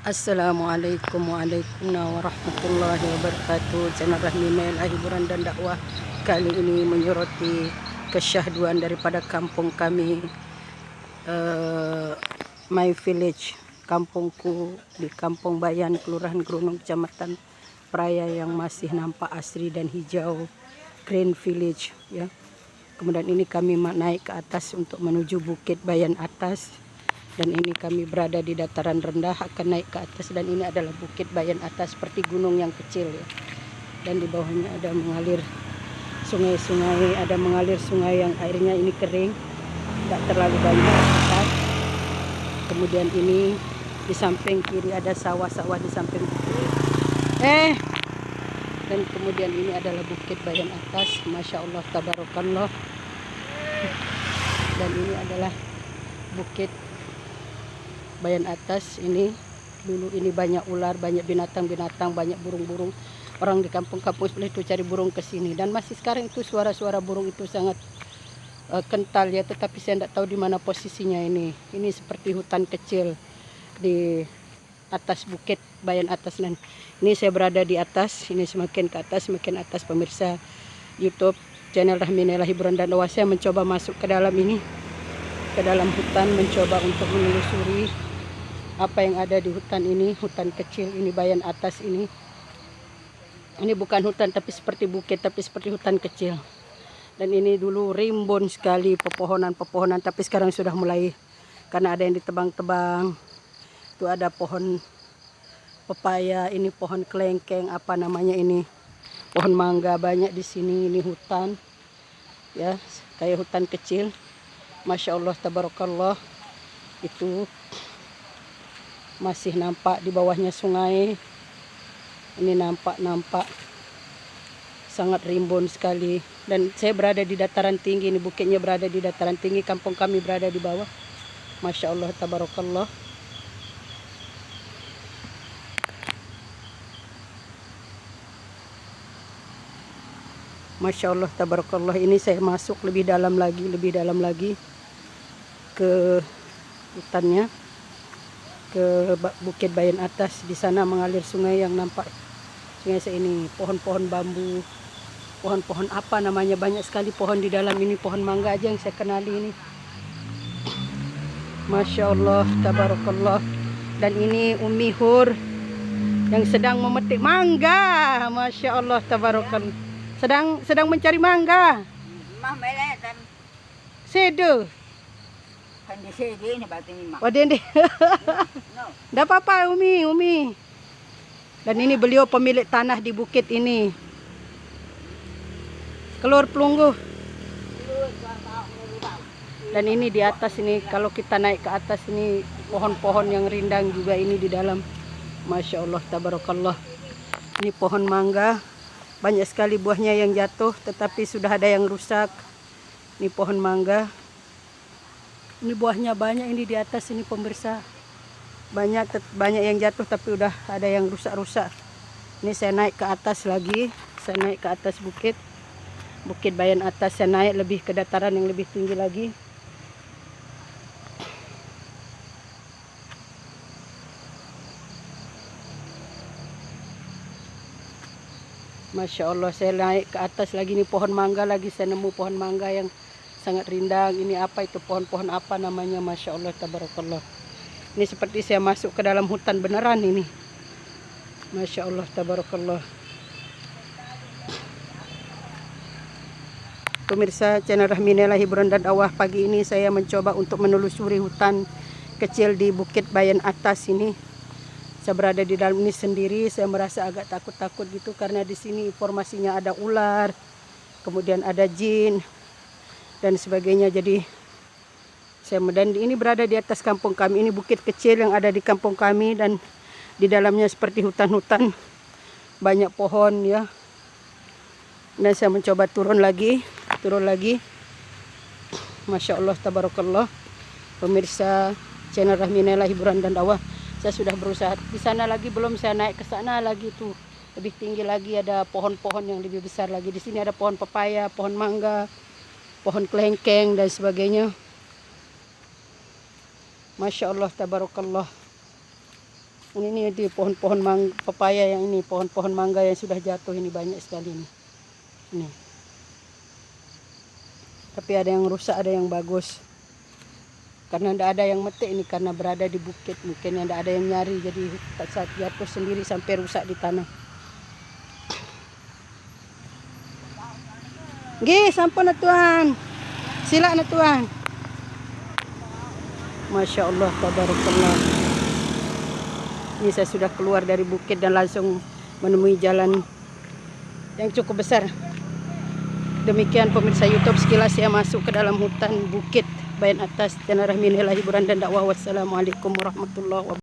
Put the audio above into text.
Assalamualaikum warahmatullahi wabarakatuh. Channel Rahmi Nela hiburan dan dakwah kali ini menyoroti kesyahduan daripada kampung kami, My Village, kampungku di Kampung Bayan, Kelurahan Grunung, Kecamatan Praya, yang masih nampak asri dan hijau, Green Village ya. Kemudian ini kami naik ke atas untuk menuju Bukit Bayan Atas. Dan ini kami berada di dataran rendah, akan naik ke atas, dan ini adalah Bukit Bayan Atas seperti gunung yang kecil ya. Dan di bawahnya ada mengalir sungai-sungai, ada mengalir sungai yang airnya ini kering, tidak terlalu banyak. Kemudian ini di samping kiri ada sawah-sawah di samping bukit. Dan kemudian ini adalah Bukit Bayan Atas, Masya Allah, tabarakallah. Dan ini adalah Bukit Bayan Atas. Ini dulu ini banyak ular, banyak binatang-binatang, banyak burung-burung. Orang di kampung-kampung sebelah itu cari burung ke sini, dan masih sekarang itu suara-suara burung itu sangat kental ya. Tetapi saya tidak tahu di mana posisinya ini. Ini seperti hutan kecil di atas Bukit Bayan Atas. Dan ini saya berada di atas. Ini semakin ke atas, semakin atas, pemirsa YouTube channel Rahmi Nela hiburan dan dakwah. Saya mencoba masuk ke dalam ini, ke dalam hutan, mencoba untuk menelusuri apa yang ada di hutan ini. Hutan kecil ini, Bayan Atas ini. Ini bukan hutan tapi seperti bukit, tapi seperti hutan kecil. Dan ini dulu rimbun sekali pepohonan-pepohonan, tapi sekarang sudah mulai, karena ada yang ditebang-tebang. Itu ada pohon pepaya, ini pohon kelengkeng, apa namanya ini, pohon mangga banyak di sini. Ini hutan ya, kayak hutan kecil. Masya Allah, tabarakallah. Itu masih nampak di bawahnya sungai. Ini nampak sangat rimbun sekali. Dan saya berada di dataran tinggi. Ini bukitnya berada di dataran tinggi, kampung kami berada di bawah. Masya Allah, tabarakallah. Masya Allah, tabarakallah. Ini saya masuk lebih dalam lagi ke hutannya, ke Bukit Bayan Atas. Di sana mengalir sungai yang nampak. Sungai saya ini pohon-pohon bambu, pohon-pohon apa namanya, banyak sekali pohon di dalam ini. Pohon mangga aja yang saya kenali ini. Masya Allah, tabarakallah. Dan ini Umi Hur yang sedang memetik mangga. Masya Allah, tabarakallah. Sedang mencari mangga. Sedo. Wadende. Tidak apa-apa Umi. Dan ini beliau pemilik tanah di bukit ini. Keluar Pelunggu. Dan ini di atas ini, kalau kita naik ke atas ini, pohon-pohon yang rindang juga ini di dalam. Masya Allah, tabarakallah. Ini pohon mangga, banyak sekali buahnya yang jatuh, tetapi sudah ada yang rusak. Ini pohon mangga. Ini buahnya banyak ini di atas ini, pemirsa. Banyak yang jatuh, tapi udah ada yang rusak-rusak. Ini saya naik ke atas lagi. Saya naik ke atas Bukit Bayan Atas. Saya naik lebih ke dataran yang lebih tinggi lagi. Masya Allah, saya naik ke atas lagi. Ini pohon mangga lagi. Saya nemu pohon mangga yang sangat rindang. Ini apa itu, pohon-pohon apa namanya? Masya Allah, tabarakallah. Ini seperti saya masuk ke dalam hutan beneran ini. Masya Allah, tabarakallah. Pemirsa channel Rahmi Nela hiburan dan dakwah, pagi ini saya mencoba untuk menelusuri hutan kecil di Bukit Bayan Atas ini. Saya berada di dalam ini sendiri. Saya merasa agak takut-takut gitu, karena di sini informasinya ada ular, kemudian ada jin dan sebagainya. Jadi dan ini berada di atas kampung kami. Ini bukit kecil yang ada di kampung kami, dan di dalamnya seperti hutan-hutan, banyak pohon ya. Dan saya mencoba turun lagi. Masya Allah, tabarakallah. Pemirsa channel Rahmi Nela hiburan dan dakwah, saya sudah berusaha di sana lagi, belum saya naik ke sana lagi tuh. Lebih tinggi lagi ada pohon-pohon yang lebih besar lagi. Di sini ada pohon pepaya, pohon mangga, pohon kelengkeng dan sebagainya. Masya Allah, tabarakallah. Ini di pohon-pohon papaya yang ini, pohon-pohon mangga yang sudah jatuh ini banyak sekali nih. Ini. Tapi ada yang rusak, ada yang bagus. Karena tidak ada yang metik ini, karena berada di bukit, mungkin yang tidak ada yang nyari, jadi saat jatuh sendiri sampai rusak di tanah. Nggih, sampun na Tuhan. Sila na Tuhan. Masya Allah, tabarakallah. Ini saya sudah keluar dari bukit dan langsung menemui jalan yang cukup besar. Demikian pemirsa YouTube, sekilas saya masuk ke dalam hutan bukit Bayan Atas dan arah minillah hiburan dan dakwah. Wassalamualaikum warahmatullahi wabarakatuh.